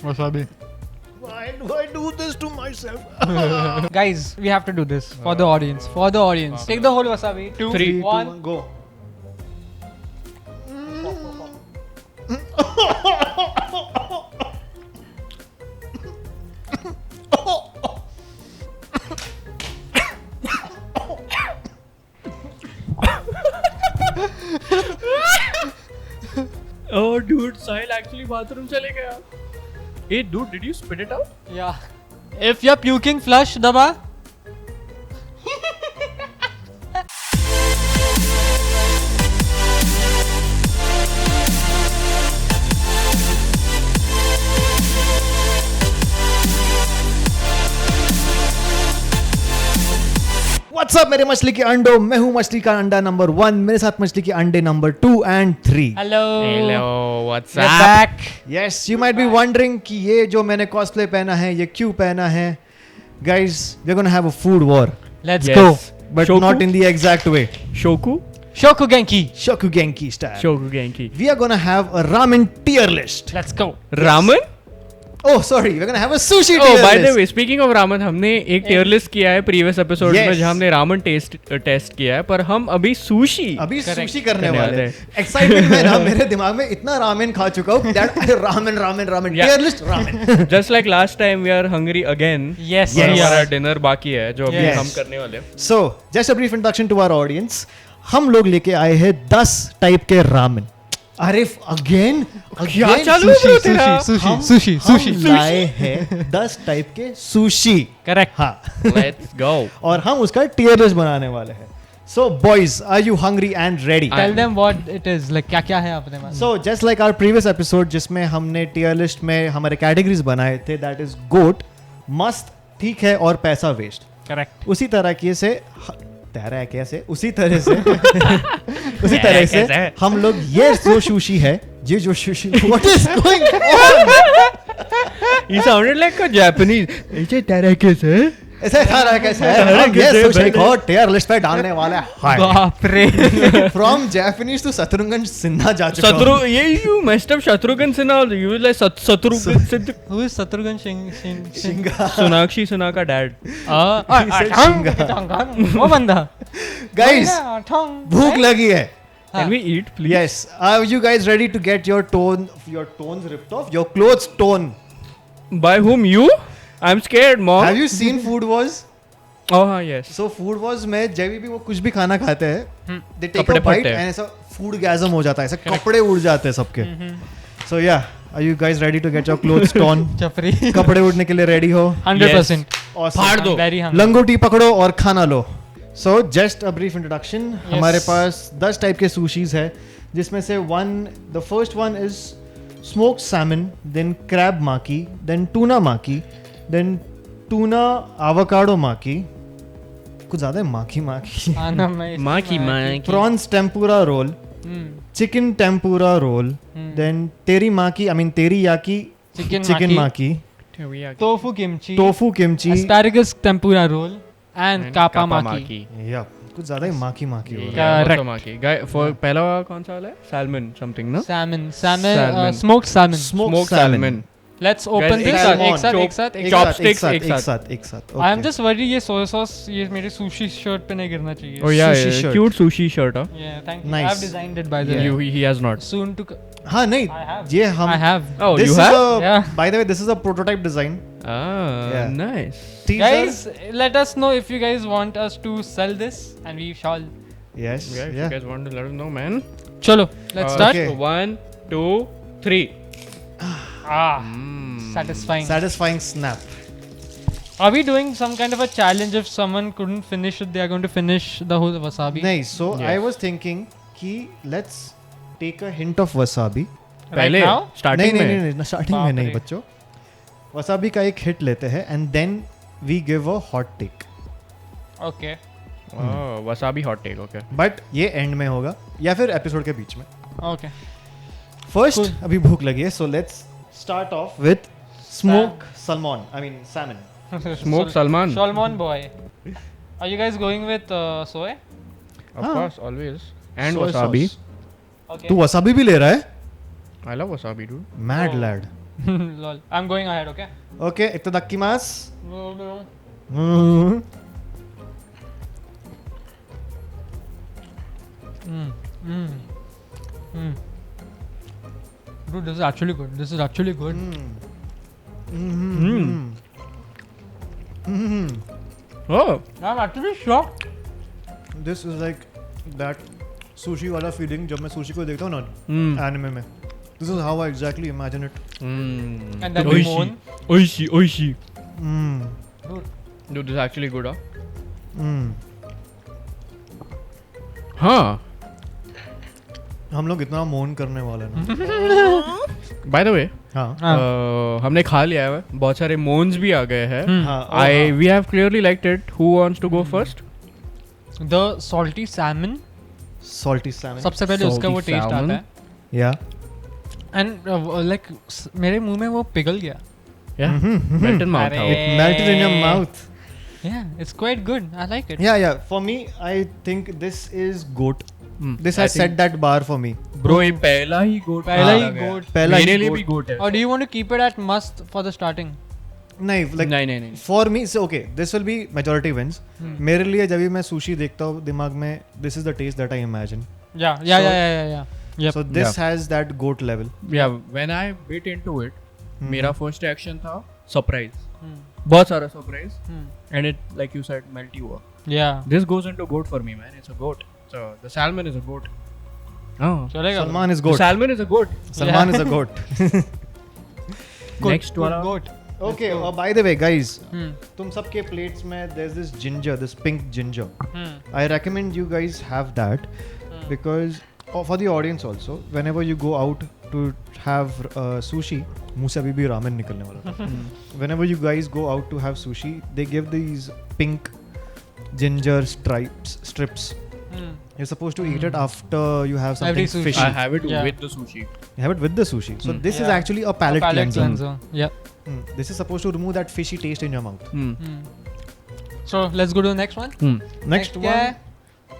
Wasabi. Why do I do this to myself? Guys, we have to do this for the audience. For the audience. Take the whole wasabi. 2, 3, 2, 1. 1, go. Oh, dude, Sahil actually bathroom चले गया. Hey, dude, did you spit it out? Yeah. If you're puking, flush, daba. What's up मेरे मछली के अंडों, मैं हूँ मछली का अंडा नंबर 1, मेरे साथ मछली के अंडे number 2 and 3. Hello. Hello, what's We're up? back. Yes, you might be wondering कि ये जो मैंने cosplay पहना है ये क्यों पहना है. Guys, we're gonna have a food war, Let's Yes. go. but Shoku? not in the exact way. Shoku? Shoku Genki. Shokugenki style. Shoku Genki. We are gonna have a ramen tier list. Let's go. Ramen? Oh, sorry, we're gonna have a sushi Oh, tier by the list. way, speaking of ramen, हमने एक tier list किया है previous episode Yes. में जहाँ हमने ramen test किया है, पर हम अभी sushi. अभी Correct. सुशी करने करने वाले वाले हैं. Excitement में ना मेरे दिमाग में इतना रामेन खा चुका हूँ that ramen Yeah. tier list ramen. Just like last time, we are hungry again. Yes. Yes. we हमारा are. dinner बाकी है जो अभी Yes. हम करने वाले हैं. So, just a brief introduction to our audience. हम लोग लेके आए हैं 10 टाइप के रामेन. अरे अगेन क्या चालू है bro तेरा? हम लाए हैं 10 टाइप के सुशी. Correct. हाँ. Let's go. और हम उसका टियर लिस्ट बनाने वाले हैं. So boys, are you hungry and ready? Tell them what it is. Like क्या है अपने पास. So just like our previous episode जिसमें हमने टियर लिस्ट में हमारे कैटेगरीज बनाए थे, that is गोट, मस्त, ठीक है और पैसा वेस्ट. Correct. उसी तरह से हम लोग ये जो सुशी है, ये जो sushi, what is going on? He sounded like a Japanese. ऐसे तरह से. ऐसे तरह कैसे है? हम ये सुशी को टियर लिस्ट पे डालने वाले हैं. बाप रे. From Japanese to Shatrughan Sinha जा चुका हूँ. you messed up Shatrughan Sinha. You like Shatrughan Sinha. Who is Shatrughan Shinga. Sonakshi Sinha का dad. He said Shinga. वो बंदा. Guys, भूख लगी है. Can we eat, please? Yes. Are you guys ready to get your tones ripped off? Your clothes torn? By whom? You? I'm scared, mom. Have you seen Food Wars? Oh, yes. So Food Wars में जब भी वो कुछ भी खाना खाते हैं, they take कपड़े a bite फटते हैं. and ऐसा food gasm हो जाता है, ऐसा कपड़े उड़ जाते हैं सबके. So yeah, are you guys ready to get your clothes torn? Chapri. कपड़े उड़ने के लिए ready हो? 100%. Awesome. फाड़ दो. Very hungry. लंगोटी पकड़ो और खाना लो. So just a brief introduction. हमारे पास 10 टाइप के sushis है, जिसमें से the first one is smoked salmon, then crab maki, then tuna maki, then tuna avocado maki. कुछ ज़्यादा है maki. Maki. Prawns tempura roll, chicken tempura roll, then teriyaki, chicken maki, Tofu kimchi. tofu kimchi. Asparagus tempura roll and kappa maki. Yeah, कुछ ज़्यादा ही maki हो रहा है. Correct. Maki. Guy, for पहला कौन सा वाला है? Salmon something, no? Salmon. Salmon. Smoked salmon. Smoked salmon. Let's open Guys, this. एक साथ, एक साथ. Chopsticks एक साथ. I am just worried ये soy sauce ये मेरे sushi shirt पे नहीं गिरना चाहिए. Oh yeah, Sushi yeah. shirt. Cute sushi shirt, huh? Yeah, thank you. Nice. I have designed it by the Yeah. way. He has not. Soon to. हाँ नहीं, I have. ये हम. I have. Oh, This you is have? Yeah. By the way, this is a prototype design. Ah, Yeah. nice. Teaser. Guys, let us know if you guys want us to sell this, and we shall. Yes. Yeah, if Yeah. you guys want to let us know, man. Chalo, let's start. Okay. So 1, 2, 3. Ah, satisfying. Satisfying snap. Are we doing some kind of a challenge? If someone couldn't finish it, they are going to finish the whole wasabi. नहीं, so Yes. I was thinking कि let's take a hint of wasabi. पहले now? starting में. नहीं, starting में बाप नहीं रे. बच्चों. Wasabi का एक hit लेते हैं and then we give a hot take. Okay. Oh, wasabi hot take, okay. But ये end में होगा या फिर episode के बीच में. Okay. First, Cool. अभी भूख लगी है, so let's start off with smoked salmon. Salmon. Smoked Salman. Salmon boy. Are you guys going with soy? Of course, always. And Soy wasabi. sauce. Okay. तू wasabi भी ले रहा है? I love wasabi, dude. Mad Oh. lad. Lol. I'm going ahead, okay? Okay, itadakimasu. Mm. Mm. Mm. Mm. Dude, this is actually good. This is actually good. Mm. Oh. I'm actually shocked. This is like that sushi wala feeling जब मैं sushi को देखता हूँ ना anime में. This is how I exactly imagine it. And then we moan. Oishi. Mm. Dude, this is actually good, huh? Mm. Huh. हम लोग इतना मोन करने वाले हैं ना. By the way, हाँ. हमने खा लिया है. बहुत सारे moans भी आ गए हैं. हाँ. We have clearly liked it. Who wants to go first? The salty salmon. Salty salmon. सबसे पहले उसका वो Salty टेस्ट salmon. आता है. Yeah. And like मेरे मुंह में वो पिघल गया. Yeah. Melt in mouth. अरे. how? It melted in your mouth. Yeah, it's quite good. I like it. Yeah. For me, I think this is goat. This I has think- set that bar for me. Bro, ये पहला ही goat. पहला ही आ गया. goat. पहला ही मेरे लिए goat. भी goat है. Or do you want to keep it at must for the starting? नहीं, like नहीं. for me, so okay, this will be majority wins. मेरे लिए जब भी मैं sushi देखता हूँ दिमाग में, this is the taste that I imagine. Yeah. Yep. So this has that goat level. Yeah, when I bit into it, मेरा first reaction था surprise. Hmm. बहुत सारा surprise. Hmm. And it, like you said, melty हुआ. Yeah. This goes into goat for me, man. It's a goat. So the salmon is a goat. Oh. चलेगा. Salman is The goat. salmon is a goat. Salman is a goat. Good, Next good one. goat. Okay, by the way, guys, Hmm. तुम सबके plates में there's this ginger, this pink ginger. Hmm. I recommend you guys have that because for the audience also, whenever you go out to have sushi, मुंह से अभी भी ramen निकलने वाला था. Whenever you guys go out to have sushi, they give these pink ginger strips. Hmm. You're supposed to eat it after you have something Every sushi. fishy. I have it Yeah. with the sushi. You have it with the sushi. So this is Yeah. actually a palate, cleanser. Yeah. This is supposed to remove that fishy taste in your mouth. Hmm. So let's go to the next one. Next one,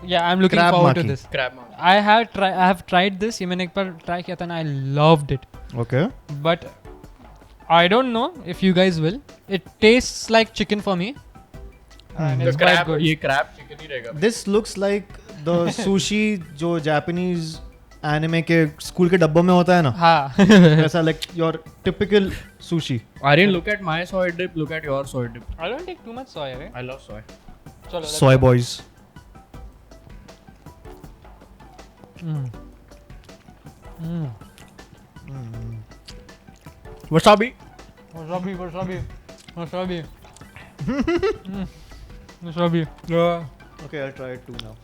Yeah, I'm looking Crab forward maki. to this. Crab maki. I have tried this. ये मैंने एक बार try किया था ना. I loved it. okay. But I don't know if you guys will. It tastes like chicken for me. And The it's quite crab, good. ये crab chicken ही रहेगा. This looks like the sushi जो Japanese anime के school के डब्बों में होता है ना. हाँ. ऐसा like your typical sushi. Aryan, look at my soy dip. Look at your soy dip. I don't take too much soy, right? I love soy. चलो. let's Soy go. boys. Wasabi. Wasabi. Wasabi. Wasabi. Okay, I'll try it too now.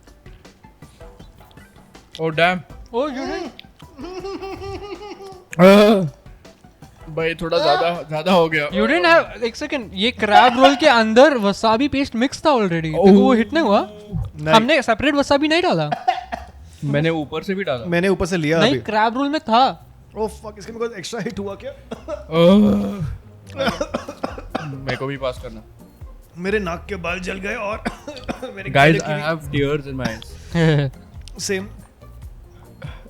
Oh damn. Oh, you didn't? भाई थोड़ा ज़्यादा हो गया. You didn't have. एक second. ये crab roll के अंदर wasabi paste mix था already. देखो वो hit नहीं हुआ. हमने separate wasabi नहीं डाला. मैंने ऊपर से भी डाला. मैंने ऊपर से लिया नहीं, अभी. crab roll में था. Oh fuck, इसके में कुछ extra hit हुआ क्या? मेरे को भी पास करना. मेरे नाक के बाल जल गए और मेरे Guys, I have tears in my eyes. Same.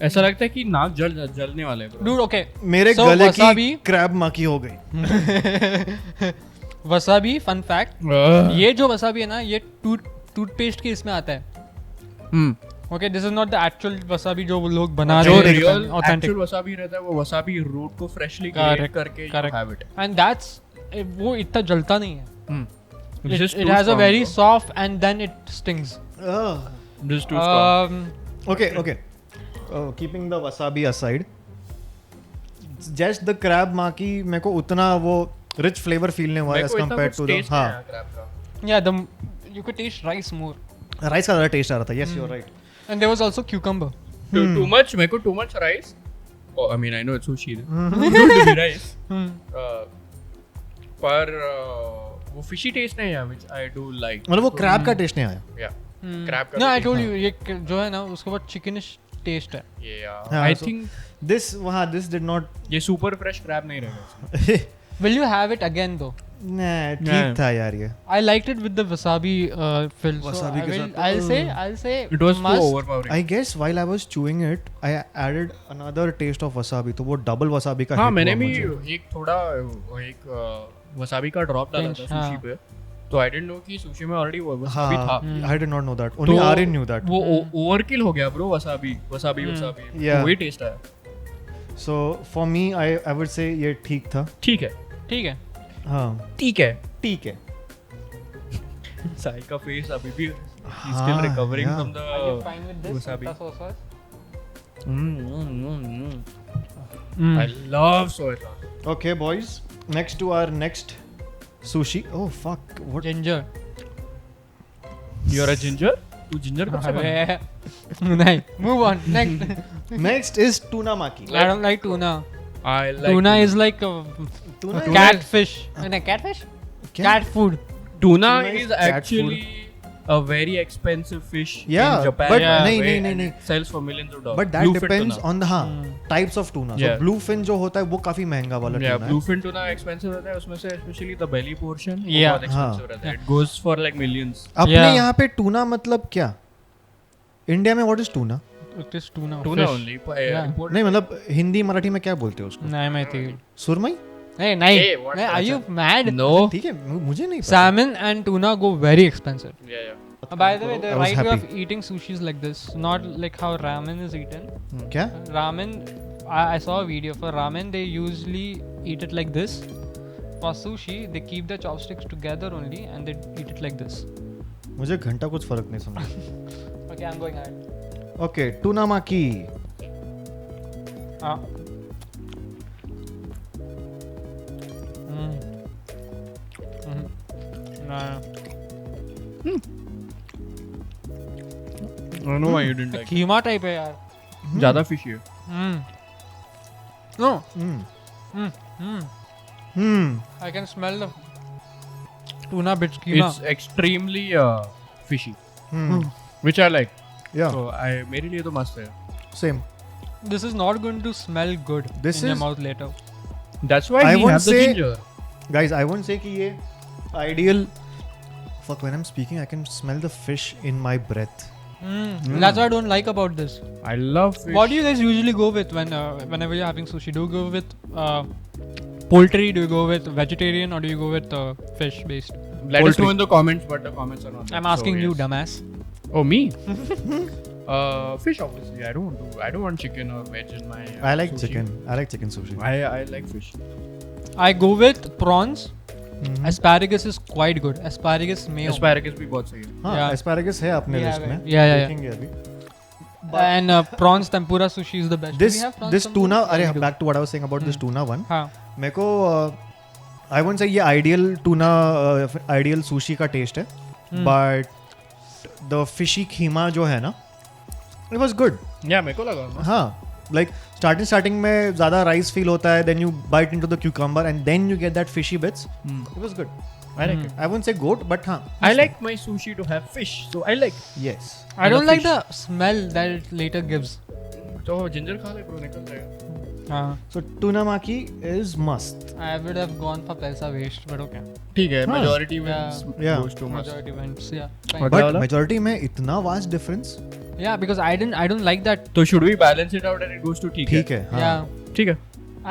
ऐसा लगता है कि नाक जलने वाले हैं. Dude, okay. मेरे So, गले की wasabi- क्रैब माकी हो गई. वसाबी फन फैक्ट, ये जो वसाबी है ना, ये टूथपेस्ट के इसमें आता है. Okay, this is not the actual wasabi जो वो लोग बना जो रहे रियल हैं ऑथेंटिक. एक्चुअल वसाबी रहता है वो वसाबी रूट को फ्रेशली Correct, ग्रेट करके correct. Have it. And that's वो इतना जलता नहीं है. This is It too has a strong, very bro. soft and then it stings. This is too strong. Okay. Keeping the wasabi aside, just the crab maki मेरे को उतना वो rich flavor feel नहीं हुआ मेरे as को इतना compared कुछ to the taste हाँ नहीं आया crab का. Yeah, you could taste rice more. rice का ज़्यादा taste आ रहा था. Yes, you're right. And there was also cucumber. Too much, मेरे को too much rice. Oh, I mean, I know it's sushi. Don't do rice. पर वो fishy taste नहीं है, which I do like. मतलब वो crab का taste नहीं आया. Yeah. Crab का No, I taste. told you, ये जो है ना उसके बाद chickenish taste है. Yeah. हाँ, I so- think This did not. ये super fresh crab नहीं रहेगा. Will you have it again though? Nah, ठीक था यार ये. I liked it with the wasabi fill. Wasabi so के साथ, I'll say It was too must. overpowering. I guess while I was chewing it, I added another taste of wasabi. तो वो double wasabi का हाँ hit मैंने हुआ भी मुझे. एक थोड़ा एक वसाबी का ड्रॉप डाला था Pinch, सुशी हाँ. पे, तो आई डिडंट नो कि सुशी में ऑलरेडी वसाबी था. हाँ, I did not know that. Only तो Aryan knew that. वो ओवरकिल हो गया ब्रो. Wasabi Yeah. वही टेस्ट आया. So for me, I would say ये ठीक था. ठीक है. ठीक है. हाँ, ठीक है. ठीक है. साई का फेस अभी भी he's हाँ, still recovering yeah. from the Are you fine with this? wasabi. Soy sauce? I love soy sauce. Okay, boys. Next to our next sushi. Oh fuck! What? Ginger. You're a ginger? तू ginger कब से बना? नहीं. Move on. Next. Next is tuna maki. I don't like tuna. I like Tuna is like Tuna is- catfish. No, catfish? क्या? Cat food. Tuna is is cat actually a very expensive fish Yeah, in Japan. but Yeah. नहीं Way, नहीं नहीं and नहीं. it sells for millions of dollars. But that Bluefin depends tuna. on the types of tuna. Yeah. So bluefin जो होता है वो काफी महंगा वाला Yeah, tuna है. bluefin tuna expensive रहता है. उसमें से especially the belly portion वो Yeah. बहुत expensive रहता है. It goes for like millions. अपने Yeah. यहाँ पे tuna मतलब क्या? इंडिया में what is tuna? It is tuna. Tuna Fish. only. Yeah. Import. नहीं मतलब हिंदी मराठी में क्या बोलते हो उसको? नहीं मैं थी. सुरमई? नहीं नहीं. Hey, what? Are you mad? No. ठीक है, मुझे नहीं पता. Salmon and tuna go very expensive. Yeah, yeah. By the way, the I was right way of happy. eating sushi is like this, not like how ramen is eaten. क्या? Ramen, I saw a video for ramen. They usually eat it like this. For sushi, they keep the chopsticks together only, and they eat it like this. मुझे घंटा कुछ फर्क नहीं समझा. Okay, I'm going ahead. Okay, tuna maki. Ah. Nah. I don't know why you didn't like it. Keema type है यार. ज़्यादा fishy है. No. Hmm. I can smell the tuna bits. Keema. It's extremely fishy, Hmm. which I like. Yeah. So मेरे लिए तो मस्त है. Same. This is not going to smell good This in your is- mouth later. That's why I we won't have the say- ginger. Guys, I won't say कि ये ideal. Fuck, when I'm speaking, I can smell the fish in my breath. That's what I don't like about this. I love fish. What do you guys usually go with whenever you're having sushi? Do you go with poultry? Do you go with vegetarian, or do you go with fish based? Let us Poultry. know in the comments, but the comments are not there. I'm asking So, you, yes. dumbass. Oh, me? Fish, obviously. I don't want chicken or veg in my. I like sushi. chicken. I like chicken sushi. I like fish. I go with prawns. Mhm. Asparagus is quite good. Asparagus mayo. Asparagus भी बहुत सही है. हाँ, Yeah. asparagus है अपने Yeah, list में. yeah, yeah. देखेंगे अभी. And prawns tempura sushi is the best. Do This we have prawns this tempura? tuna. Yeah, अरे we do. back to what I was saying about this tuna one. हाँ. मेरे को आई won't से ये ideal tuna ideal sushi का test है, but the fishy खीमा जो है ना, इट वाज गुड. Yeah, मेरे को लगा. हाँ, लाइक स्टार्टिंग में ज़्यादा राइस फील होता है, then you bite into the cucumber and then you get that fishy bits. It was good. I like it. I won't say goat, but हाँ, I like my sushi to have fish, so I like. Yes. I don't like the smell that it later gives. तो ginger खा ले bro, निकल जाएगा. सो tuna माकी is मस्त. I would have gone for paisa waste, but okay. ठीक है. हाँ. Majority Yeah. Yeah. goes to must. Majority went, yeah. Fine. What- but वाला? मेजोरिटी में इतना vast difference. Yeah, because I don't like that. तो should we balance it out and it goes to ठीक है. ठीक है. हाँ. Yeah, ठीक है.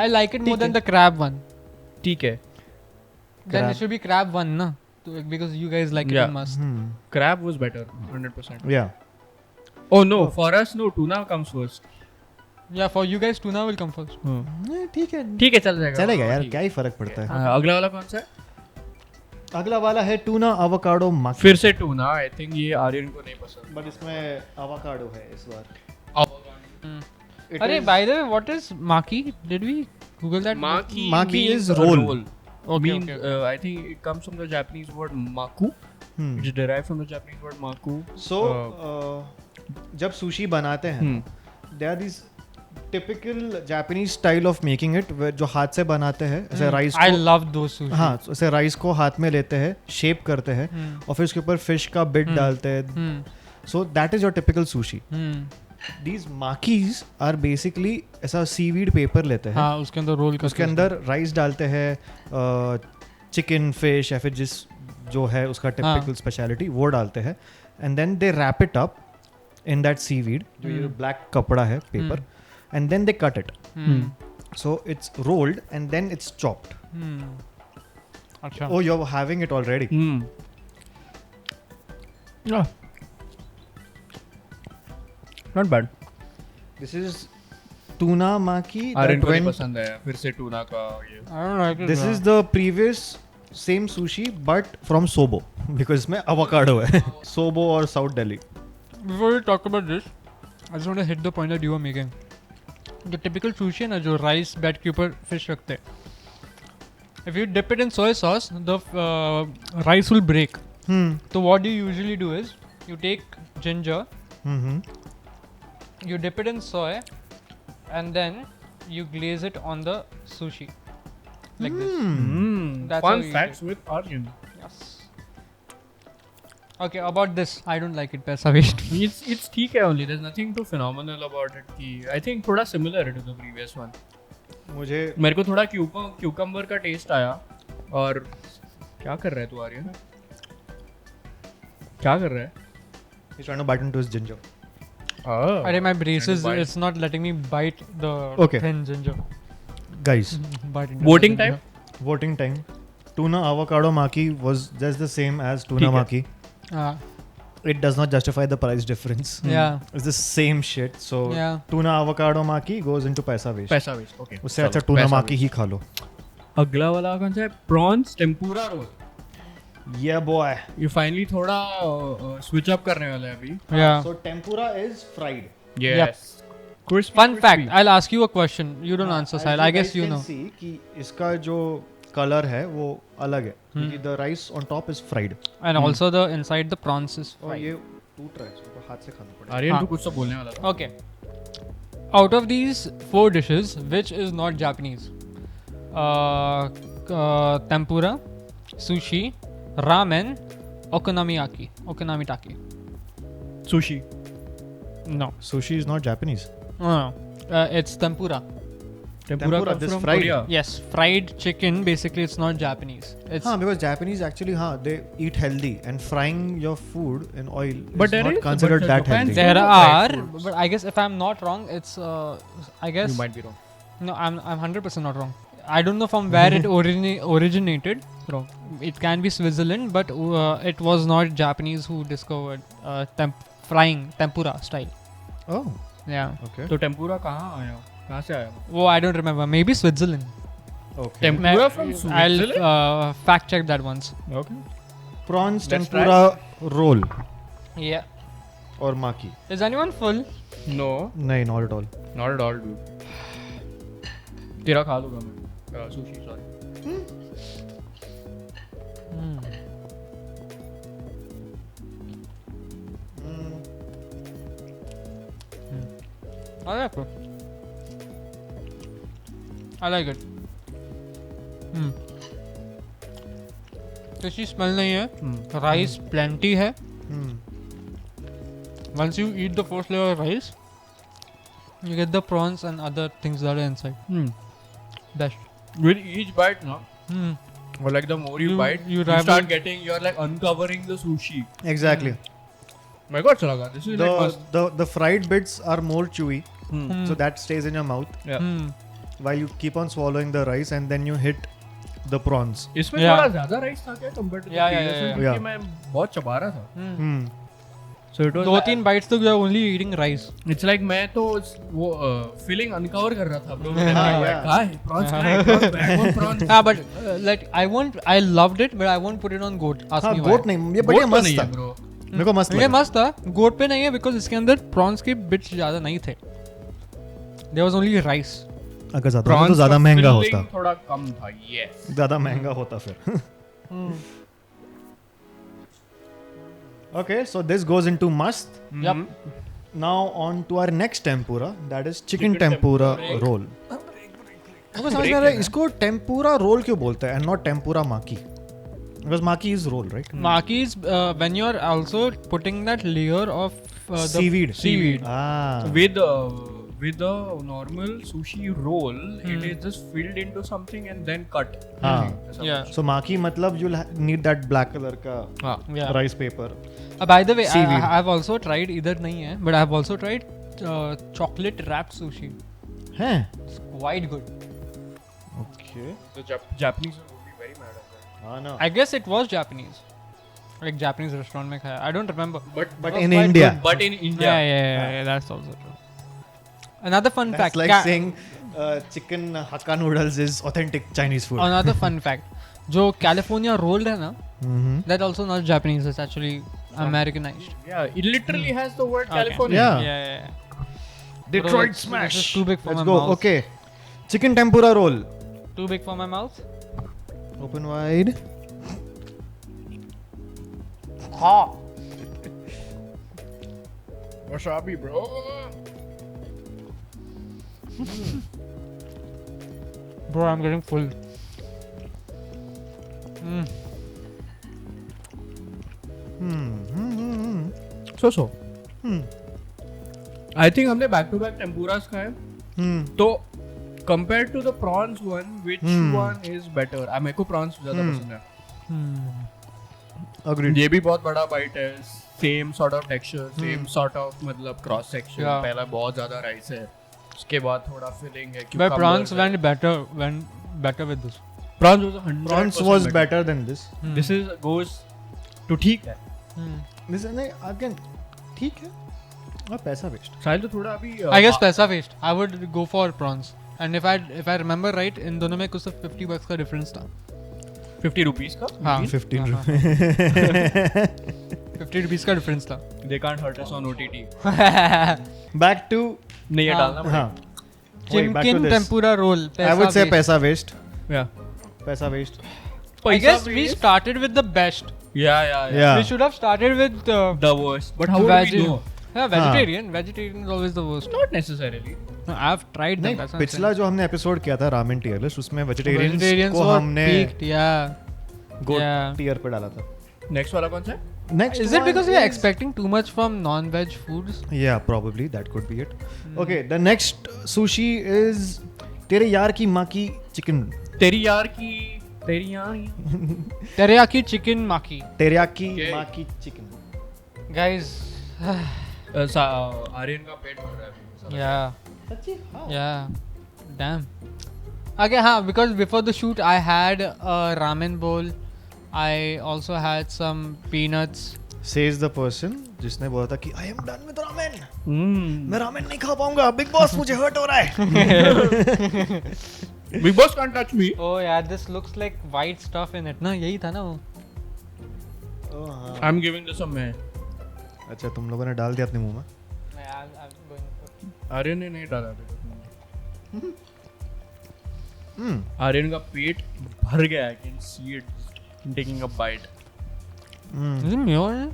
I like it more ठीक than है. the crab one. ठीक है. Then Crab. it should be crab one, na? Because you guys like it Yeah. the most. Crab was better, 100%. या. Oh no, for us no, tuna comes first. Yeah, for you guys, tuna will come first. ठीक है. ठीक है, चल जाएगा. चलेगा यार, ठीक क्या ही फर्क पड़ता है. है. अगला वाला कौन सा है? अगला वाला है टूना अवोकाडो माकी. फिर से टूना. आई थिंक ये आर्यन को नहीं पसंद. बट इसमें अवोकाडो है इस बार. It Arey, is- by the way, what is maki? Did we Google that? Maki, Maki means is a roll. Okay, Means, okay. I think it comes from the Japanese word maku. Hmm. Which is derived from the Japanese word maku. So जब sushi बनाते हैं, there are these typical Japanese style of making it, जो हाथ से बनाते हैं, ऐसे rice I को. love those sushi. हाँ, ऐसे राइस को हाथ में लेते हैं, शेप करते हैं, और फिर उसके ऊपर फिश का बिट डालते हैं. So that is your typical sushi. These makis are basically ऐसा सीवीड पेपर लेते हैं, हाँ, उसके अंदर रोल उसके अंदर राइस डालते हैं, चिकन फिश या फिर जिस जो है उसका टिपिकल स्पेशलिटी वो डालते हैं and then they wrap it up in that seaweed जो ये ब्लैक कपड़ा है paper and then they cut it so it's rolled and then it's chopped अच्छा oh you're having it already Yeah. Not bad. this is tuna maki Aryan that को नहीं went पसंद है फिर से टूना का ये. I don't like it. this is the previous same sushi but from Sobo because इसमें avocado है Sobo और South Delhi Before we talk about this, I just want to hit the point that you were making. The typical sushi है ना जो rice bed के ऊपर fish रखते हैं. If you dip it in soy sauce, the rice will break. So what you usually do is you take ginger, you dip it in soy, and then you glaze it on the sushi like this. That's how Fun you facts with Arjun. Yes. Okay, about this, I don't like it. पैसा waste. It's ठीक है only. There's nothing too phenomenal about it. कि I think थोड़ा similar to the previous one. मुझे मेरे को थोड़ा cucumber का टेस्ट आया और क्या कर रहा है तू आर्यन? क्या कर रहा है? he's trying to bite into his ginger अरे my braces, bite. it's not letting me bite the Okay. thin ginger. guys Bite into Voting the time? voting time tuna avocado maki was just the same as tuna ठीक है. maki ginger. it does not justify the price difference Yeah. it's the same shit so Yeah. tuna avocado maki goes into paisa waste पैसा waste. Okay. उससे अच्छा tuna maki ही खा लो अगला वाला कौन सा है? Prawns tempura roll. yeah boy ये फाइनली थोड़ा स्विच अप करने वाला है अभी. Yeah. so tempura is fried Yes. Crispy. Fun fact, I'll ask you a question. You don't answer, As Sahil. you I guess guys you can know. see कि इसका जो colour है वो अलग है क्योंकि the rice on top is fried And also the inside the prawns is और fried. ये टूट रहा है इसको हाथ से खाना पड़ेगा आर्यन हाँ. तू कुछ तो बोलने वाला था. Okay. Out of these 4 dishes, which is not Japanese? Tempura, sushi, ramen, okonomiyaki. Sushi. No. sushi is not Japanese No. It's tempura. Tempura Tempura, comes this from fried. Korea. Yes, fried chicken. Basically, it's not Japanese. It's हाँ because Japanese actually हाँ they eat healthy and frying your food in oil But is there not is- considered but that Japan- healthy there Fried are, foods. but I guess if I'm not wrong, it's I guess You might be wrong. no, I'm 100% not wrong. I don't know from where it originated. Wrong. It can be Switzerland, but it was not Japanese who discovered frying tempura style. oh Yeah. okay तो tempura कहाँ आया? कहाँ से आया? Oh, I don't remember. Maybe Switzerland. okay Tempura from I'll Switzerland? fact check that once. Okay. prawns Let's tempura roll Yeah. और maki Is anyone full? No, नहीं not at all not at all, dude. तेरा खा लूँगा मैं. Sushi, sorry. I like it. I like it. Fishy smell नहीं है. Rice plenty है. Once you eat the first layer of rice, you get the prawns and other things that are inside. Best. With each bite, no? Or like the more you You- bite, you you rival- start getting, you're like uncovering the sushi. exactly मेरे को अच्छा लगा. This is like must. the fried bits are more chewy Hmm. so that stays in your mouth Yeah. while you keep on swallowing the rice and then you hit the prawns इसमें Yeah. थोड़ा ज़्यादा rice था क्या compared to the Yeah, yeah, previous yeah, one? yeah. क्योंकि मैं बहुत चबा रहा था. So it was. 2-3 bites तक you are only eating rice. It's like मैं तो वो feeling uncover कर रहा था bro. yeah. कहाँ है? Prawns कहाँ है? Prawns, I want prawns. But like I loved it, but I won't put it on goat. Ask हाँ me why. goat नहीं ये बढ़िया Goat तो मस्त नहीं था है bro. मेरे को मस्त ये लगा मस्त था. गोट पे नहीं है because इसके अंदर prawns के bits ज़्यादा नहीं थे. There was only rice. अगर ज़्यादा होता तो Prawns ज़्यादा का महंगा filling होता थोड़ा कम था. Yes. ज़्यादा महंगा होता फिर okay so this goes into must Yep. now on to our next tempura that is chicken tempura roll मुझे समझ में आ रहा है इसको tempura roll क्यों बोलते हैं and not tempura maki because maki is roll right Maki is when you're also putting that layer of the seaweed Seaweed. ah With with a normal sushi roll, it is just filled into something and then cut. हाँ. Yeah. So maki मतलब you'll need that black color का Yeah. rice paper. By the way, Seaweed. I've also tried, इधर नहीं है, but I've also tried chocolate wrapped sushi. हैं? It's quite good. Okay. The Japanese would be very mad at that. हाँ ना. I guess it was Japanese. Like Japanese restaurant में खाया. I don't remember. But But was in quite India. good. but in India, Yeah, that's also true. Another fun That's fact. like saying chicken Hakka noodles is authentic Chinese food. Another fun fact. जो California roll है ना, Mm-hmm. that also not Japanese. It's actually Americanized. yeah, it literally has the word Okay. California. Yeah. Yeah. Detroit Bro, smash. this is too big for Let's my go. mouth. Okay. Chicken tempura roll. Too big for my mouth. Open wide. Wasabi, bro. Bro, I'm getting full. So. I think हमने back to back tempuras खाए. तो compared to the prawns one, which one is better? मेरे को prawns ज़्यादा पसंद है. Agreed. ये भी बहुत बड़ा bite है. Same sort of texture, same sort of मतलब cross section. Yeah. पहला बहुत ज़्यादा rice है. उसके बाद थोड़ा filling है. But prawns cucumbers है. went better with this. Prawns was 100% Prawns was better than this. This is goes to ठीक है. This नहीं again ठीक है. और पैसा waste. साहिल तो थोड़ा अभी I guess पैसा waste. I would go for prawns. And if I remember right, इन दोनों में कुछ $50 का difference था. 50 rupees का. हाँ. 15 हाँ, $50 का difference था. They can't hurt us on OTT. Back to नहीं ये हाँ. डालना पड़ेगा. हाँ. Wait, back to Chicken this. tempura roll. I would say waste. पैसा waste. Yeah. पैसा waste. I guess we started with the best. Yeah. Yeah. We should have started with The worst. But how would we know? Yeah, vegetarian. Vegetarian is always the worst. Not necessarily. No, I've tried them. नहीं that's what I'm पिछला saying. जो हमने episode किया था ramen tier list उसमें vegetarians Vegetarians को were हमने peaked, yeah. गोट Yeah. Tier पे डाला था. Next वाला कौन सा? Next Is it one because we are is- expecting too much from non-veg foods? Yeah, probably that could be it. Okay, the next sushi is तेरे यार की माँ की चिकन. तेरी यार की Teriyaki chicken maki. Teriyaki Okay. माँ की चिकन. Guys, आर्यन का पेट भर रहा है. yeah. Yeah. Damn. Okay, because before the shoot I had a ramen bowl. I also had some peanuts. Says the person जिसने बोला था कि I am done with ramen. Hmm. मैं ramen नहीं खा पाऊंगा. Big boss मुझे hurt हो रहा है. Big Boss can't touch me. Oh yeah, this looks like white stuff in it. ना यही था ना वो. Oh, हाँ. I'm giving this a मैं. अच्छा तुम लोगों ने डाल दिया अपने मुंह में. I'm going for. आर्यन ने नहीं डाला अभी तक. आर्यन का पेट भर गया. I can see it taking a bite. Is it mayo है?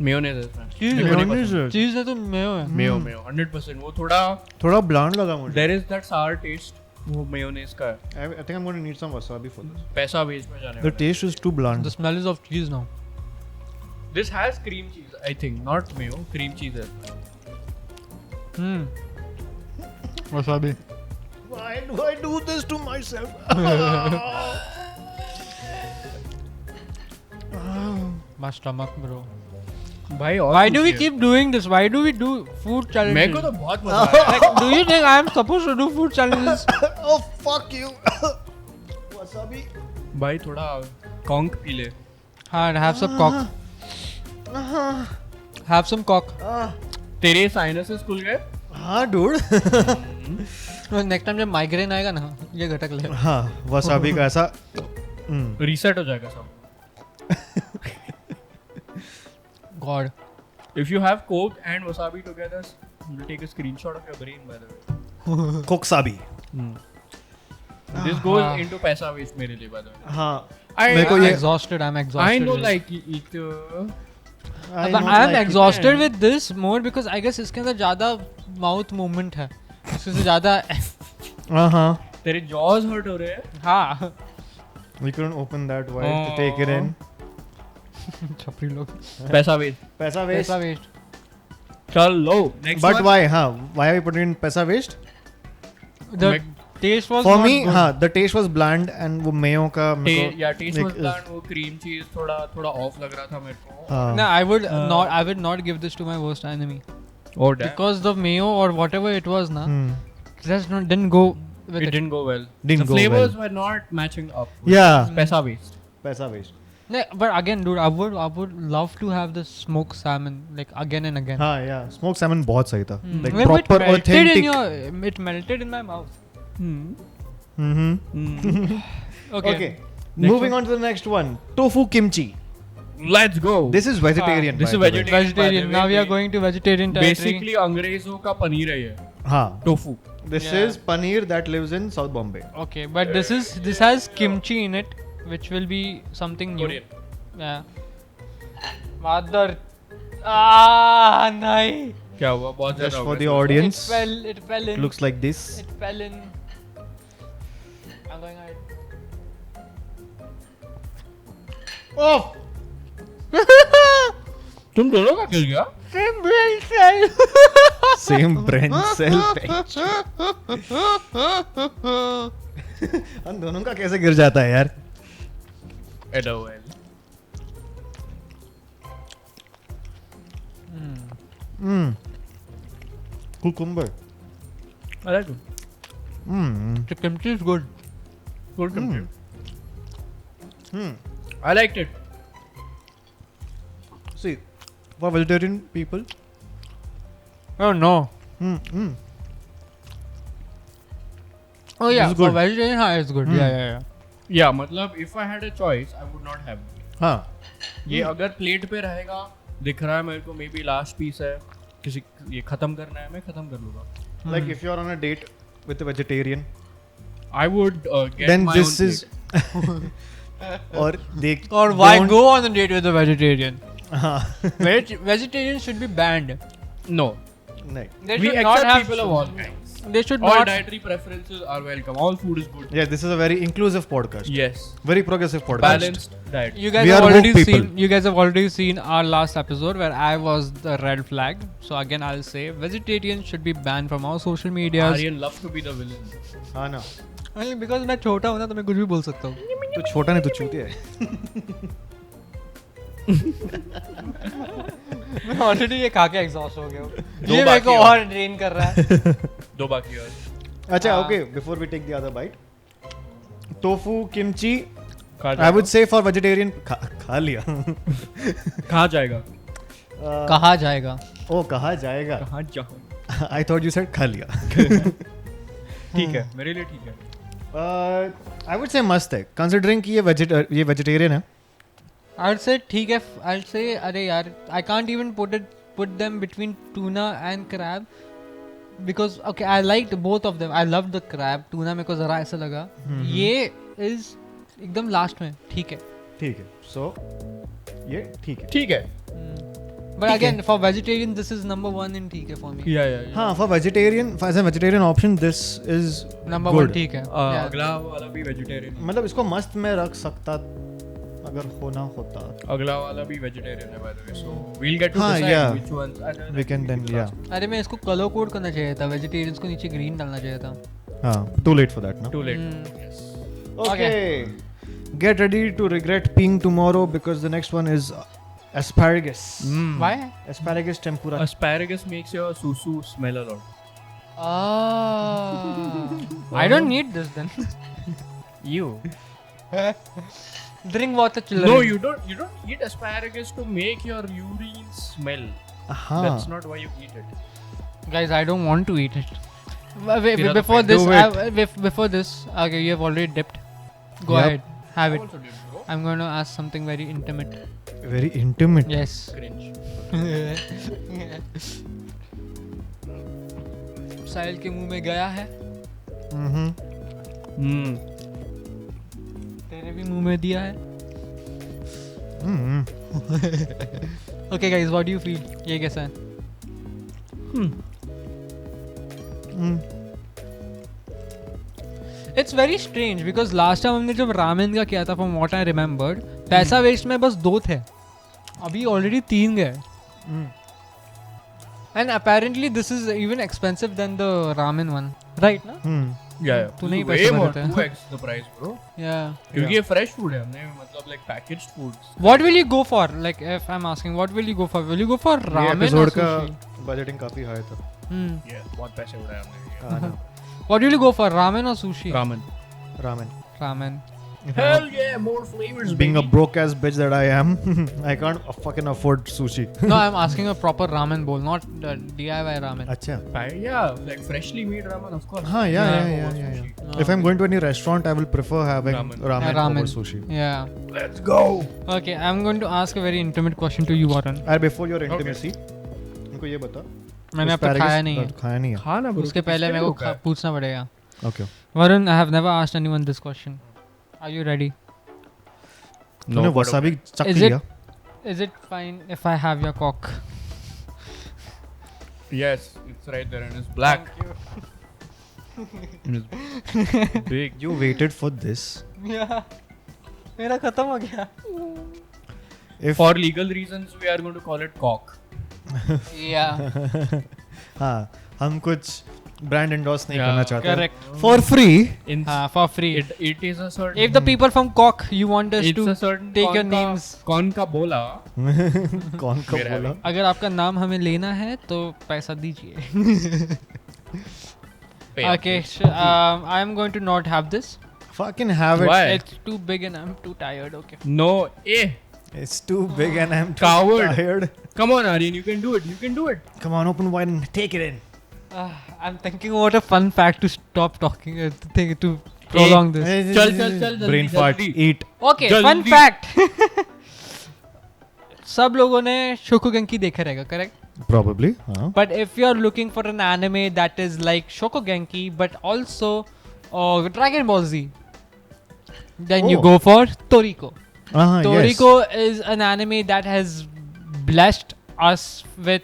Mayonnaise है इसमें. Cheese मेरे को नहीं mayonnaise पसंद. है. चीज है तो mayo है. Mayo 100%. वो थोड़ा थोड़ा bland लगा मुझे. there is that sour taste. वो mayonnaise का है. I think I'm going to need some wasabi for this. पैसा वेस्ट में जाने The वाला. taste is too bland. The smell is of cheese now. This has cream cheese, I think, not mayo. Cream cheese है. Wasabi. Why do I do this to myself? My stomach, bro. भाई और Why do we पूछिए. keep doing this? Why do we do food challenges? मेरे को तो बहुत मजा आया. Like, do you think I am supposed to do food challenges? Oh fuck you. Wasabi. भाई थोड़ा कॉन्क पी ले. Have some cock. Have some cock. तेरे साइनसेस खुल गए. हाँ dude. Next time जब माइग्रेन आएगा ना ये घटक ले. हाँ wasabi का ऐसा. रीसेट हो जाएगा सब. God. If you have coke and wasabi together, you'll take a screenshot of your brain, by the way. Koksabi. This goes into paisa waste मेरे लिए, by the way. हाँ. I I'm exhausted. I'm exhausted. I know with like it. But I'm exhausted with this more because I guess इसके अंदर ज़्यादा mouth movement है. इससे ज़्यादा हाँ. तेरे jaws hurt हो रहे हैं. हाँ. We couldn't open that wide to take it in. छपरी लोग. पैसा waste. पैसा waste. पैसा waste. चलो next But one. why? Why are we putting in पैसा waste? The Mac- taste was For not me, good. the taste was bland and वो mayo का मेरे को Yeah, taste was like, bland. वो cream cheese थोड़ा off लग रहा था मेरे को. हाँ. No, I would not give this to my worst enemy Oh damn. because the mayo or whatever it was, na, Hmm. didn't go with It it. didn't go well. Didn't The go flavors well. were not matching up. with Yeah. पैसा waste. पैसा waste. No, but again, dude, I would love to have the smoked salmon like again and again. हाँ, yeah. Smoked salmon बहुत सही था. Like Well, proper it melted authentic. it melted in my mouth. Mm-hmm. Okay. Okay. Moving on to the next one. Tofu kimchi. Let's go. This is vegetarian. this by is the way. vegetarian. Vegetarian. By the Now we way, are going to vegetarian territory. Basically अंग्रेजों का पनीर है ये. हाँ. Tofu. This Yeah. is paneer that lives in South Bombay. Okay, but this has kimchi in it, which will be something new. Korean. Yeah. Mother. Ah, nahi. क्या हुआ? बहुत Just ज़्यादा for हो the गया. audience. It fell in. Looks like this. It fell in. I'm going ahead. Oh. तुम दोनों का गिर गया? Same brain cell. Same brain cell patch. हम दोनों का कैसे गिर जाता है यार? LOL. Cucumber. I like it. The kimchi is good. Good kimchi. I liked it. See, for vegetarian people. Oh no. Oh yeah, It's for good. vegetarian, it's good. Yeah. Yeah, मतलब if I had a choice, I would not have it. हाँ. ये अगर plate पे रहेगा, दिख रहा है मेरे को, मे बी लास्ट पीस है, किसी ये खत्म करना है, मैं खत्म कर लूँगा. Like if you're on a date with a vegetarian, I would get then my this own is. plate. Or they. Or why don't- go on a date with a vegetarian? हाँ. Vegetarians should be banned. No. नहीं. They We should not accept have. people of all kinds. They should All not. dietary preferences are welcome. All food is good. Yeah, this is a very inclusive podcast. Yes. Very progressive podcast. Balanced diet. You guys We have are already woke people. seen. You guys have already seen our last episode where I was the red flag. So again, I'll say vegetarians should be banned from all social medias. Aryan love to be the villain. हाँ ना. Only because मैं छोटा हूँ ना तो मैं कुछ भी बोल सकता हूँ. तू छोटा नहीं, तू चूतिया है. मैं ऑलरेडी ये खा के एग्जॉस्ट हो गया हूँ. दो ये मेरे को बाकी और ड्रेन कर रहा है. दो बाकी और. अच्छा, हाँ. okay. Before we take the other bite, tofu kimchi. खा I would say for vegetarian. खा लिया. कहाँ जाएगा? कहा जाएगा. ओ कहा जाएगा. कहाँ जाऊँ? I thought you said खा लिया. ठीक है, मेरे लिए ठीक है. I would say मस्त है. Considering कि ये vegetarian है. I'd say ठीक है. I'd say अरे यार I can't even put them between tuna and crab because okay I liked both of them. I loved the crab. Tuna मेरे को जरा ऐसा लगा. ये is एकदम लास्ट में ठीक है. ठीक है. So ये ठीक है. ठीक है. But ठीक again है. for vegetarian this is number one in ठीक है for me. Yeah. हाँ, for vegetarian, as a vegetarian option, this is Number good. one ठीक है. Yeah. अगला वाला भी वेजिटेरियन. मतलब इसको मस्त में रख सकता अगर होना होता. अगला वाला भी वेजिटेरियन है by the way. So we'll get to हाँ, decide yeah. which ones. We can then, yeah. अरे मैं इसको कलर कोड करना चाहिए था. वेजिटेरियंस को नीचे ग्रीन डालना चाहिए था. हाँ, too late for that, no? Too late. Hmm. Okay. Get ready to regret peeing tomorrow because the next one is asparagus. Why? Asparagus tempura. Asparagus makes your susu smell a lot. I don't need this then. You. Drink water, children. No, you don't eat asparagus to make your urine smell. हाँ. That's not why you eat it. Guys, I don't want to eat it. Fir Before do this, before this, okay, you have already dipped. Go Yep. ahead, have I it. also did, bro. I'm going to ask something very intimate. Very intimate. Yes. Cringe. साहिल के मुंह में गया है. Mm-hmm. तेरे भी मुंह में दिया है. Mm-hmm. Okay, guys, what do you feel? ये कैसा है? It's very strange because last time हमने जब रामेन का किया था from what I remembered, पैसा वेस्ट में बस 2 थे. अभी ऑलरेडी 3 गए. And apparently this is even expensive than the ramen one, right? Na? Yeah. तूने ही Way पैसे more, भरे थे। 2x the price, bro. Yeah. क्योंकि ये fresh food है, हमने मतलब like packaged foods. What will you go for? Like if I'm asking, what will you go for? Will you go for ये ramen or एपिसोड का sushi? Budgeting काफी high था. Hmm. Yeah, बहुत पैसे उड़ाए हमने. हाँ ना. What will you go for? Ramen or sushi? Ramen. Ramen. Ramen. Hell yeah, more flavors. Being a baby. broke ass bitch that I am, I can't fucking afford sushi. No, I'm asking a proper ramen bowl, not DIY ramen. अच्छा. Yeah, like freshly made ramen, of course. हाँ, yeah. Oh, If I'm going to any restaurant, I will prefer having Ramen. ramen Ramen. over sushi. Yeah. Let's go. Okay, I'm going to ask a very intimate question to you, Warren. And before your intimacy, मुझको ये बता. मैंने अब तक खाया नहीं है. खाया नहीं है. खाना bro. उसके पहले मेरे को पूछना पड़ेगा. Okay. Varun, I have never asked anyone this question. Are you ready? तूने wasabi चख Is लिया? Is it fine if I have your cock? Yes, it's right there and it's black. It's big. You waited for this. Yeah. मेरा खत्म हो गया. If For legal reasons, we are going to call it cock. Yeah. हाँ, हम कुछ brand endorse नहीं Yeah, करना चाहते. Correct. For free. In For free. it is a certain. If the people from Cock, you want us it's to a certain take your कौन का- names. कौन का बोला? कौन का We're बोला? अगर आपका नाम हमें लेना है तो पैसा दीजिए. Pay up. Okay, I am going to not have this. Fucking have it. Why? It's too big and I'm too tired. Okay. No, It's too big and I'm too Coward. tired. come on, Aryan, you can do it. You can do it. Come on, open wide and take it in. I'm thinking about a fun fact to stop talking. To prolong this. चल जल्दी, Brain fart. जल्दी. Eat. Okay, fun जल्दी. fact. सब लोगों ने शोकुगेंकी देखा रहेगा, correct? Probably. हाँ. But if you are looking for an anime that is like Shokugenki but also Dragon Ball Z, then you Oh. go for Toriko. Yes. Toriko is an anime that has blessed us with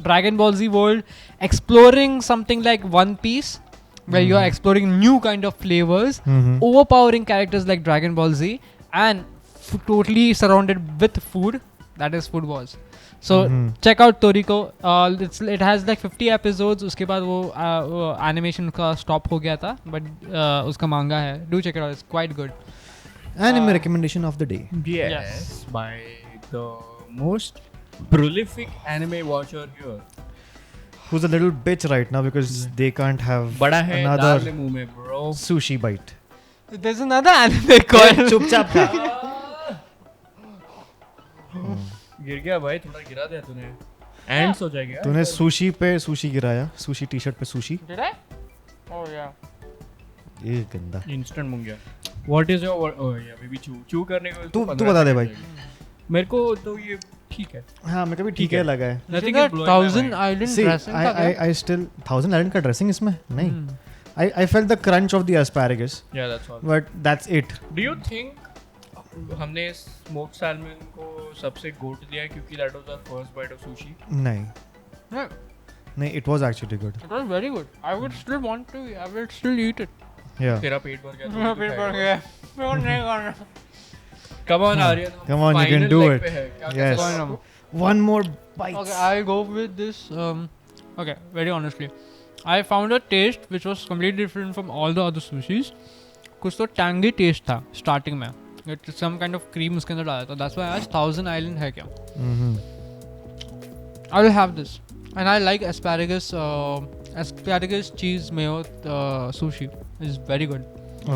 Dragon Ball Z world, exploring something like One Piece, where you are exploring new kind of flavors, Mhm. overpowering characters like Dragon Ball Z, and totally surrounded with food. That is Food Wars. So check out Toriko. It has like 50 episodes. उसके बाद वो animation का stop हो गया था, but उसका manga है. Do check it out. It's quite good. Anime recommendation of the day. Yes, by the most prolific anime watcher here. Who's a little bitch right now because they can't have बड़ा है दाल another मुंह में bro. sushi bite. There's another anime called. चुपचाप खा. गिर गया भाई, थोड़ा गिरा दिया तूने. Ants हो जाएगा. तूने sushi पे sushi गिराया. Sushi t-shirt पे sushi. Did I? Oh yeah. ये गंदा. Instant मुंह गया. What is your oh yeah baby chew करने को तू बता दे भाई. मेरे को तो ये ठीक है. हाँ मेरे को भी ठीक है लगा है. Nothing Is is blowing my Thousand mind. Island See, dressing का क्या? I still Thousand Island का dressing इसमें नहीं. I felt the crunch of the asparagus, Yeah, that's all. but that's it. Do you think हमने smoked salmon को सबसे goat दिया है क्योंकि that was our first bite of sushi? नहीं, Yeah, नहीं, it was actually good. it was very good. I would still want to. I will still eat it. Yeah. तेरा पेट भर गया. मेरा पेट भर गया. मैं नहीं खाना. Come on, Aryan. Come on, you can final do leg it. पे है. क्या Yes. कहते हैं? One more bite. Okay, I'll go with this. Okay, very honestly, I found a taste which was completely different from all the other sushis. कुछ तो tangy taste था starting में. It's some kind of cream उसके अंदर डाला था. That's why I asked Thousand Island है क्या? I will have this, and I like asparagus. Asparagus cheese mayo sushi is very good.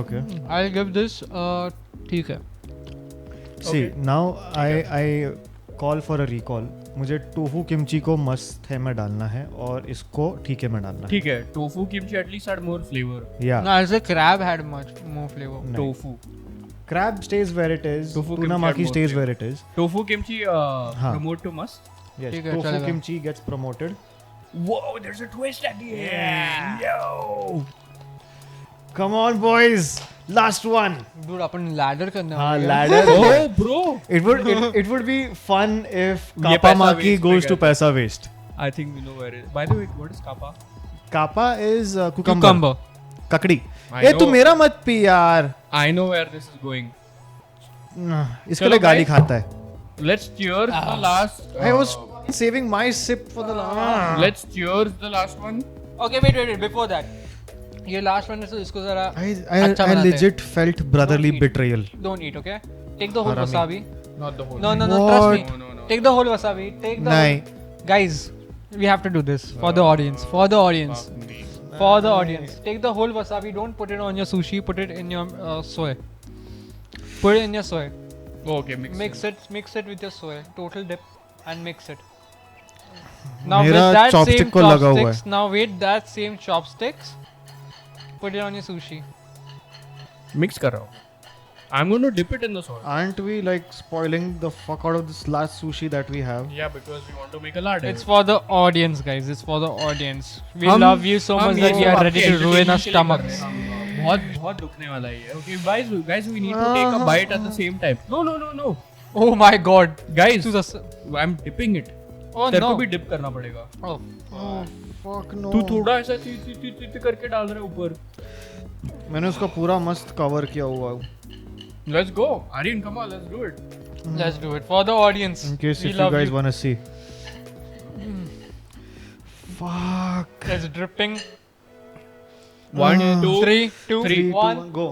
Okay. I'll give this. ठीक है. See, now I call for a recall. मुझे tofu kimchi को मस्त है में डालना है और इसको ठीक है में डालना है. ठीक है. Tofu kimchi at least had more flavor. Yeah. No, I'll say crab had much more flavor. नहीं. Tofu. Crab stays where it is. Tofu Tuna kimchi maki had more stays flavor. where it is. Tofu kimchi हाँ. promote to must. Yes. ठीक है, Tofu चलेगा. kimchi gets promoted. Whoa, there's a twist at the end. Yo. Come on, boys. Last one. Dude, upon ladder करने हाँ, वाले हैं. ladder. Oh, bro. It would be fun if ये Kappa पैसा Maki waste goes में to गया था. paisa waste. I think we know where it is. By the way, what is kappa? Kappa is cucumber. Cucumber. ककड़ी. I ए तू know. मेरा मत P यार. I know where this is going. इसके चलो लिए गाली भाई. खाता है. Let's cheer the last. I was saving my sip for the last. Let's cheers the last one. Okay, wait. Before that, ये last one is इसको जरा I अच्छा बनाते हैं. legit felt brotherly Don't eat. betrayal. Don't eat, okay? Take the whole Harami. wasabi. Not the whole. No, thing. trust me. No. Take the whole wasabi. Take the Nahi. guys. We have to do this for the audience. For the audience. Fuck me. For the audience. Take the whole wasabi. Don't put it on your sushi. Put it in your soy. Put it in your soy. Okay, Mix it with your soy. Total dip and mix it. Now with मेरा that chopstick same को लगा हुआ chopsticks. Now with that same chopsticks. Put it on your sushi. Mix कर रहा हूँ. I'm going to dip it in the soy. Aren't we like spoiling the fuck out of this last sushi that we have? Yeah, because we want to make a ladder. It's for the audience, guys. It's for the audience. We हम- love you so हम much ये that we सब are आपके ready to ruin our entertainment के लिए कर रहे stomachs. हैं. बहुत दुखने वाला ही है. Okay, guys, we need to take a bite at the same time. No. Oh my god. Guys, To the I'm dipping it. oh तेरे no. को भी dip करना पड़ेगा. Oh. Oh fuck no. तू थोड़ा ऐसा ची करके डाल रहा है ऊपर. मैंने उसका पूरा मस्त कवर किया हुआ. Let's go. Aryan, come on, let's do it. Let's do it for the audience. In case we if you love guys wanna see. Fuck. It's dripping. 1, 2, 3, 2, 3, 1. Go.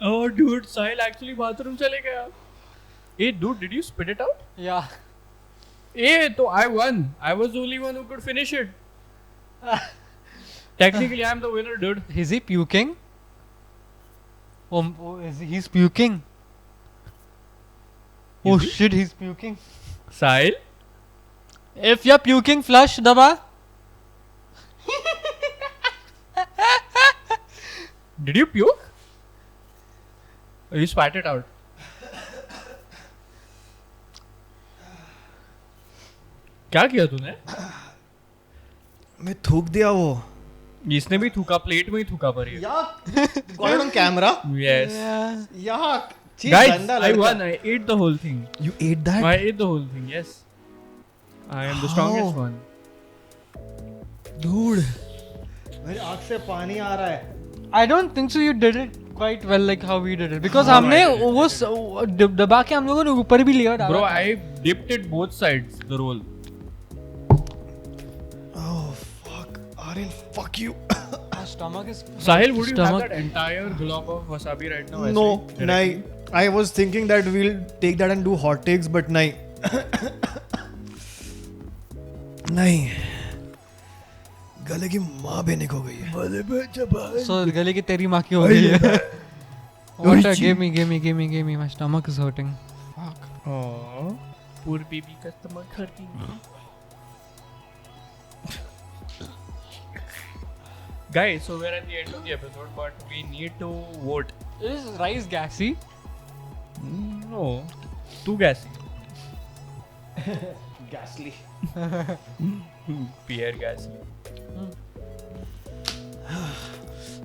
Oh, dude, Sahil actually bathroom चले गया. Hey, dude, did you spit it out? Yeah. Hey, so I won. I was the only one who could finish it. Technically, I'm the winner, dude. Is he puking? He's puking. Oh Is he? shit, he's puking. Sahil? If you're puking, flush, Daba. Did you puke? Or you spat it out? क्या किया तूने? मैं थूक दिया वो. इसने भी थूका, plate में ही थूका पर ये. Yuck. Got it on camera. Yes. Yuck. Cheese Guys, गंदा I लड़का. won. I ate the whole thing. You ate that? I ate the whole thing. Yes. I am the strongest How? one. Dude. मेरी आँख से पानी आ रहा है. I don't think so. You did it quite well, like how we did it, because हाँ, हमने I did it. वो दबा के हम लोगों ने ऊपर भी लिया डाला Bro, था. I dipped it both sides, the roll. Oh fuck. Aryan, fuck you. Our stomach is. Sahil, would you have Stomach- that entire glob of wasabi right now? No, ऐसे? nahi. I was thinking that we'll take that and do hot takes, but nahi. नहीं. गले की माँ बेनिक हो गई है. So गले की तेरी माँ की हो गई है. Water, give me. My stomach is hurting. Fuck. Aww. Poor baby का stomach hurting. Guys, so we're at the end of the episode, but we need to vote. Is rice gassy? No. Too gassy. Ghastly. Pierre gassy.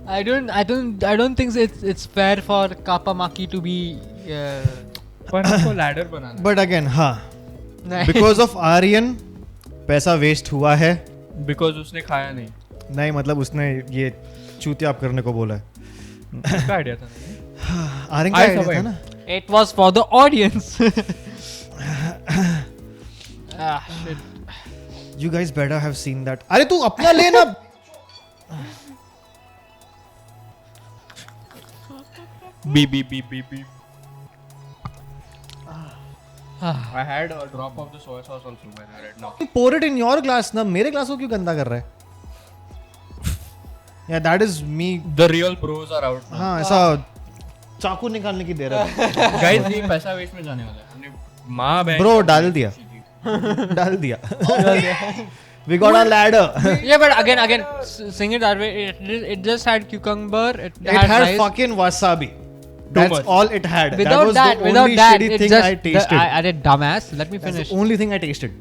I don't think it's fair for Kappa Maki to be. पर हमको ladder बनाना है. But again, हाँ. नहीं. Because of Aryan, पैसा waste हुआ है. Because उसने खाया नहीं. नहीं मतलब उसने ये चूतिया आप करने को बोला है. उसका idea था नहीं. आर्यन का I idea था survived. ना. It was for the audience. Ah shit. You guys better have seen that. अरे तू अपना लेना. Beep. I had a drop of the soy sauce also when I read now. Pour it in your glass ना. मेरे glass को क्यों गंदा कर रहा है? Yeah, that is me. The real bros are out now. हाँ ऐसा चाकू निकालने की दे रहा है. Guys, ये पैसा वेस्ट में जाने वाला है. हमने माँ बहन Bro, डाल दिया. डाल दिया. We got a ladder. Yeah, but again, sing it that way. It just had cucumber. It It had rice. fucking wasabi. That's much. all it had. Without was that, the only shitty it thing just I tasted. I did dumbass. Let me That's finish. the only thing I tasted.